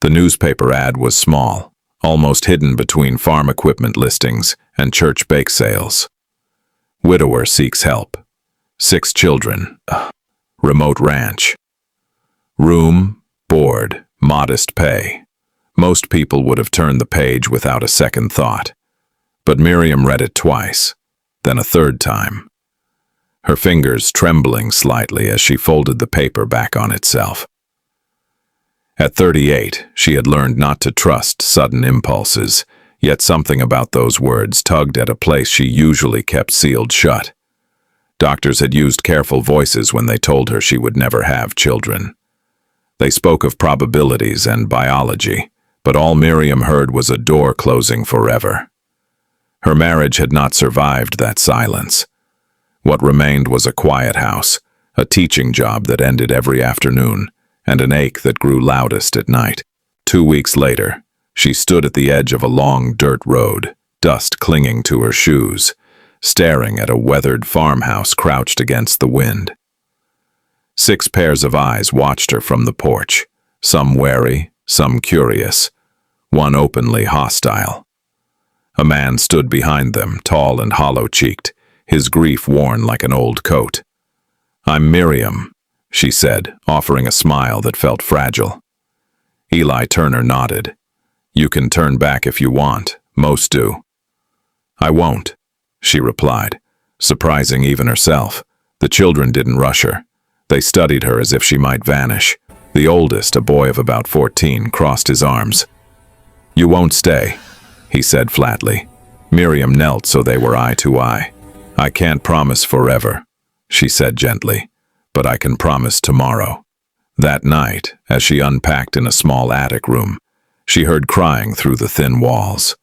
The newspaper ad was small, almost hidden between farm equipment listings and church bake sales. Widower seeks help. 6 children. Remote ranch. Room, board, modest pay. Most people would have turned the page without a second thought. But Miriam read it twice, then a third time, her fingers trembling slightly as she folded the paper back on itself. At 38, she had learned not to trust sudden impulses, yet something about those words tugged at a place she usually kept sealed shut. Doctors had used careful voices when they told her she would never have children. They spoke of probabilities and biology, but all Miriam heard was a door closing forever. Her marriage had not survived that silence. What remained was a quiet house, a teaching job that ended every afternoon, and an ache that grew loudest at night. 2 weeks later, she stood at the edge of a long dirt road, dust clinging to her shoes, staring at a weathered farmhouse crouched against the wind. 6 pairs of eyes watched her from the porch, some wary, some curious, one openly hostile. A man stood behind them, tall and hollow-cheeked, his grief worn like an old coat. "I'm Miriam," she said, offering a smile that felt fragile. Eli Turner nodded. "You can turn back if you want. Most do." "I won't," she replied, surprising even herself. The children didn't rush her. They studied her as if she might vanish. The oldest, a boy of about 14, crossed his arms. "You won't stay," he said flatly. Miriam knelt so they were eye to eye. "I can't promise forever," she said gently, "but I can promise tomorrow." That night, as she unpacked in a small attic room, she heard crying through the thin walls.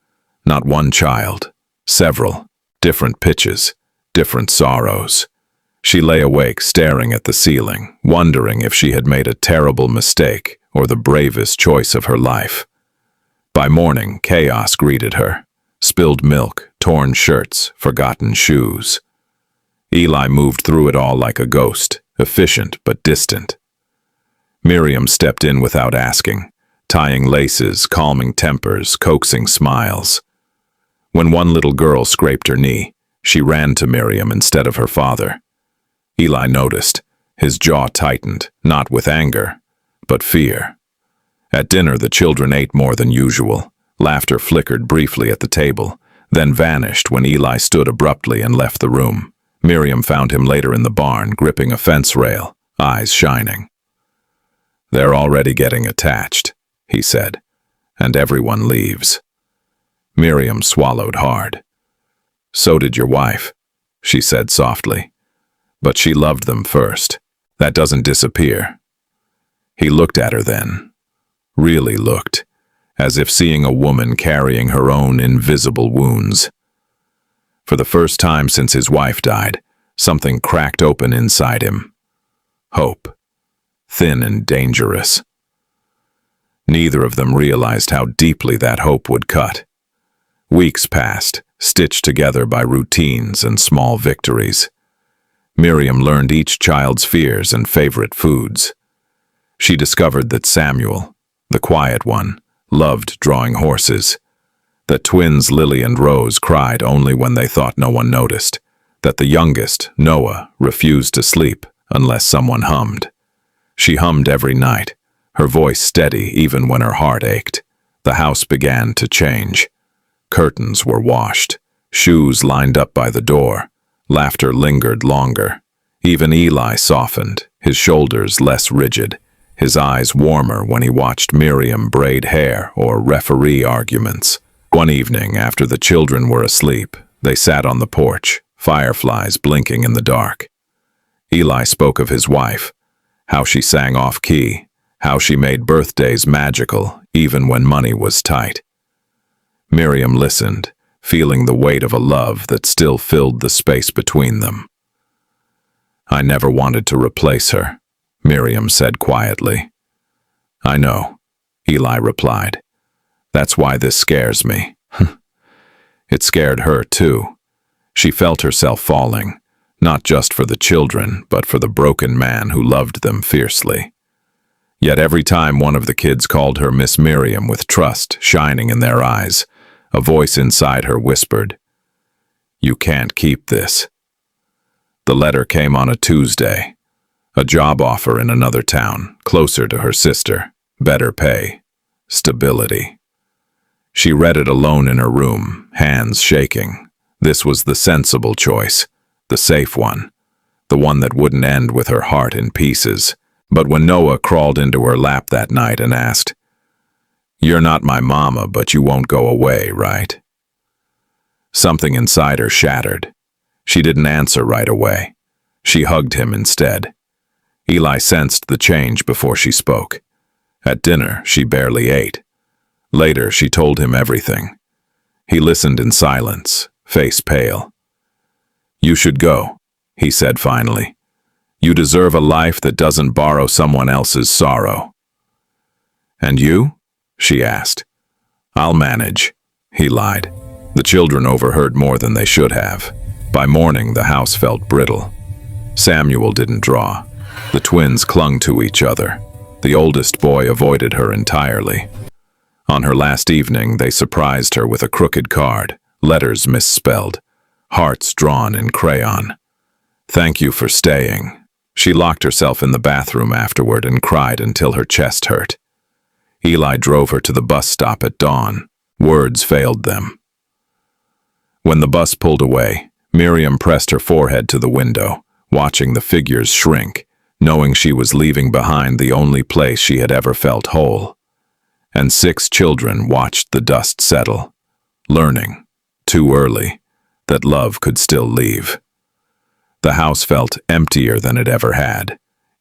Not one child, several, different pitches, different sorrows. She lay awake staring at the ceiling, wondering if she had made a terrible mistake or the bravest choice of her life. By morning, chaos greeted her. Spilled milk, torn shirts, forgotten shoes. Eli moved through it all like a ghost, efficient but distant. Miriam stepped in without asking, tying laces, calming tempers, coaxing smiles. When one little girl scraped her knee, she ran to Miriam instead of her father. Eli noticed. His jaw tightened, not with anger, but fear. At dinner, the children ate more than usual. Laughter flickered briefly at the table, then vanished when Eli stood abruptly and left the room. Miriam found him later in the barn, gripping a fence rail, eyes shining. "They're already getting attached," he said, "and everyone leaves." Miriam swallowed hard. "So did your wife," she said softly. "But she loved them first. That doesn't disappear." He looked at her then. Really looked, as if seeing a woman carrying her own invisible wounds. For the first time since his wife died, something cracked open inside him. Hope. Thin and dangerous. Neither of them realized how deeply that hope would cut. Weeks passed, stitched together by routines and small victories. Miriam learned each child's fears and favorite foods. She discovered that Samuel, the quiet one, loved drawing horses, that twins Lily and Rose cried only when they thought no one noticed, that the youngest, Noah, refused to sleep unless someone hummed. She hummed every night, her voice steady even when her heart ached. The house began to change. Curtains were washed, shoes lined up by the door, laughter lingered longer. Even Eli softened, his shoulders less rigid, his eyes warmer when he watched Miriam braid hair or referee arguments. One evening, after the children were asleep, they sat on the porch, fireflies blinking in the dark. Eli spoke of his wife, how she sang off-key, how she made birthdays magical even when money was tight. Miriam listened, feeling the weight of a love that still filled the space between them. "I never wanted to replace her," Miriam said quietly. "I know," Eli replied. "That's why this scares me." It scared her too. She felt herself falling, not just for the children, but for the broken man who loved them fiercely. Yet every time one of the kids called her Miss Miriam with trust shining in their eyes, a voice inside her whispered, "You can't keep this." The letter came on a Tuesday. A job offer in another town, closer to her sister, better pay, stability. She read it alone in her room, hands shaking. This was the sensible choice, the safe one, the one that wouldn't end with her heart in pieces. But when Noah crawled into her lap that night and asked, "You're not my mama, but you won't go away, right?" Something inside her shattered. She didn't answer right away. She hugged him instead. Eli sensed the change before she spoke. At dinner, she barely ate. Later, she told him everything. He listened in silence, face pale. "You should go," he said finally. "You deserve a life that doesn't borrow someone else's sorrow." "And you?" she asked. "I'll manage," he lied. The children overheard more than they should have. By morning, the house felt brittle. Samuel didn't draw. The twins clung to each other. The oldest boy avoided her entirely. On her last evening, they surprised her with a crooked card, letters misspelled, hearts drawn in crayon. "Thank you for staying." She locked herself in the bathroom afterward and cried until her chest hurt. Eli drove her to the bus stop at dawn. Words failed them. When the bus pulled away, Miriam pressed her forehead to the window, watching the figures shrink, knowing she was leaving behind the only place she had ever felt whole. And 6 children watched the dust settle, learning, too early, that love could still leave. The house felt emptier than it ever had.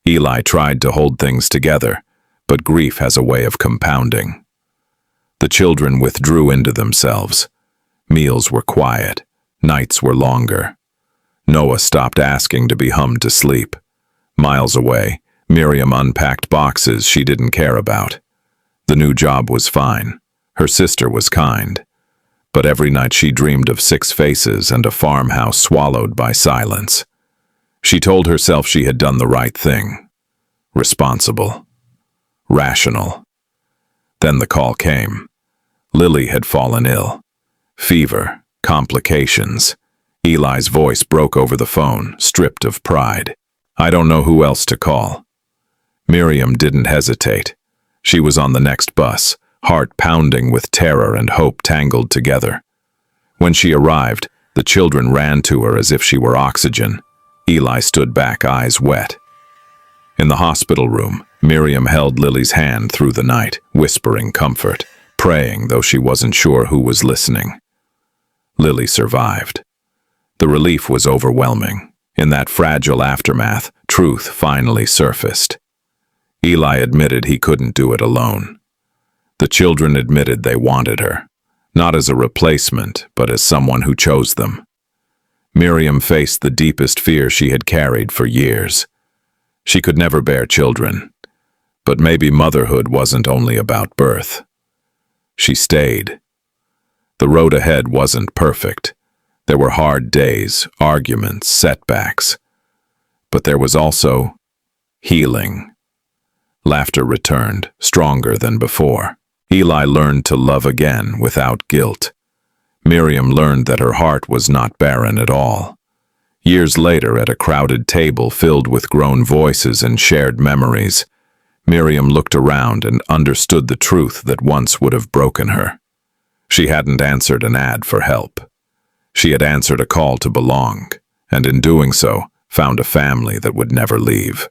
Eli tried to hold things together, but grief has a way of compounding. The children withdrew into themselves. Meals were quiet. Nights were longer. Noah stopped asking to be hummed to sleep. Miles away, Miriam unpacked boxes she didn't care about. The new job was fine. Her sister was kind. But every night she dreamed of 6 faces and a farmhouse swallowed by silence. She told herself she had done the right thing. Responsible. Rational. Then the call came. Lily had fallen ill. Fever. Complications. Eli's voice broke over the phone, stripped of pride. "I don't know who else to call." Miriam didn't hesitate. She was on the next bus, heart pounding with terror and hope tangled together. When she arrived, the children ran to her as if she were oxygen. Eli stood back, eyes wet. In the hospital room, Miriam held Lily's hand through the night, whispering comfort, praying though she wasn't sure who was listening. Lily survived. The relief was overwhelming. In that fragile aftermath, truth finally surfaced. Eli admitted he couldn't do it alone. The children admitted they wanted her, not as a replacement, but as someone who chose them. Miriam faced the deepest fear she had carried for years. She could never bear children, but maybe motherhood wasn't only about birth. She stayed. The road ahead wasn't perfect. There were hard days, arguments, setbacks. But there was also healing. Laughter returned, stronger than before. Eli learned to love again without guilt. Miriam learned that her heart was not barren at all. Years later, at a crowded table filled with grown voices and shared memories, Miriam looked around and understood the truth that once would have broken her. She hadn't answered an ad for help. She had answered a call to belong, and in doing so, found a family that would never leave.